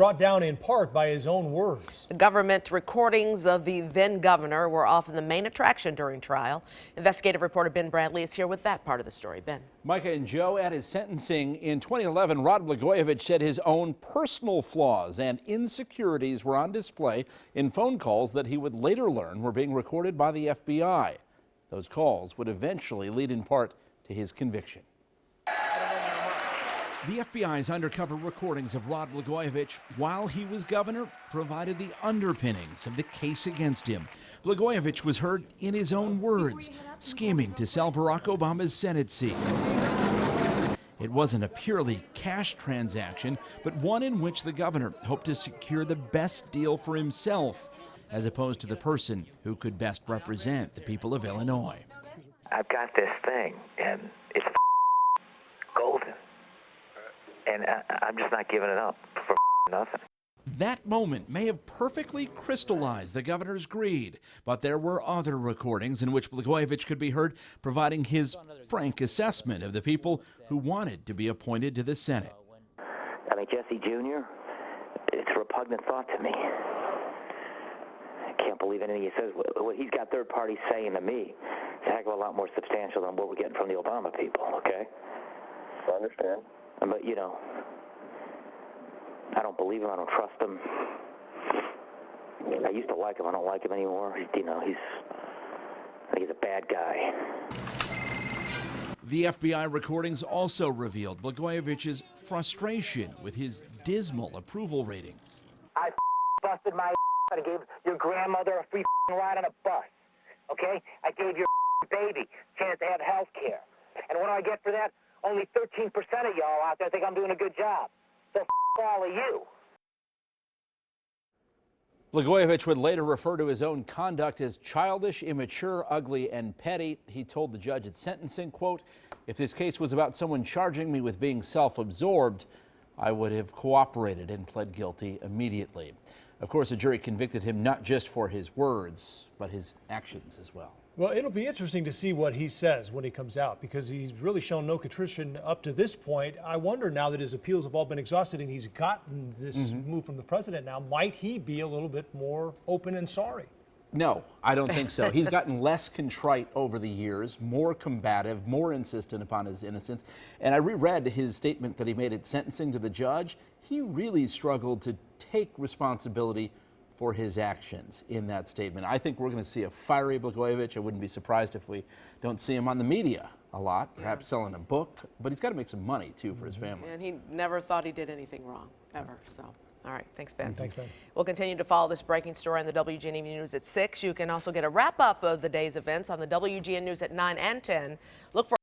brought down in part by his own words. The government recordings of the then governor were often the main attraction during trial. Investigative reporter Ben Bradley is here with that part of the story. Ben. Micah and Joe, at his sentencing in 2011, Rod Blagojevich said his own personal flaws and insecurities were on display in phone calls that he would later learn were being recorded by the FBI. Those calls would eventually lead in part to his conviction. The FBI's undercover recordings of Rod Blagojevich while he was governor provided the underpinnings of the case against him. Blagojevich was heard in his own words, scheming to sell Barack Obama's Senate seat. It wasn't a purely cash transaction, but one in which the governor hoped to secure the best deal for himself, as opposed to the person who could best represent the people of Illinois. I've got this thing, and it's golden. And I'm just not giving it up for nothing. That moment may have perfectly crystallized the governor's greed, but there were other recordings in which Blagojevich could be heard providing his frank assessment of the people who wanted to be appointed to the Senate. I mean, Jesse Jr., it's a repugnant thought to me. I can't believe anything he says. What he's got third parties saying to me is a heck of a lot more substantial than what we're getting from the Obama people, okay? I understand. But, you know, I don't believe him. I don't trust him. I used to like him. I don't like him anymore. You know, I think he's a bad guy. The FBI recordings also revealed Blagojevich's frustration with his dismal approval ratings. I busted my I gave your grandmother a free ride on a bus, okay? I gave your baby a chance to have health care. And what do I get for that? Only 13% of y'all out there think I'm doing a good job. So all of you. Blagojevich would later refer to his own conduct as childish, immature, ugly, and petty. He told the judge at sentencing, quote, "If this case was about someone charging me with being self-absorbed, I would have cooperated and pled guilty immediately." Of course, the jury convicted him not just for his words, but his actions as well. Well, it'll be interesting to see what he says when he comes out, because he's really shown no contrition up to this point. I wonder, now that his appeals have all been exhausted and he's gotten this move from the president now, might he be a little bit more open and sorry? No, I don't think so. He's gotten less contrite over the years, more combative, more insistent upon his innocence. And I reread his statement that he made at sentencing to the judge. He really struggled to take responsibility for his actions in that statement. I think we're going to see a fiery Blagojevich. I wouldn't be surprised if we don't see him on the media a lot, perhaps selling a book, but he's got to make some money too for his family. And he never thought he did anything wrong, ever. So, all right, thanks, Ben. Thanks, Ben. We'll continue to follow this breaking story on the WGN News at 6. You can also get a wrap-up of the day's events on the WGN News at 9 and 10. Look for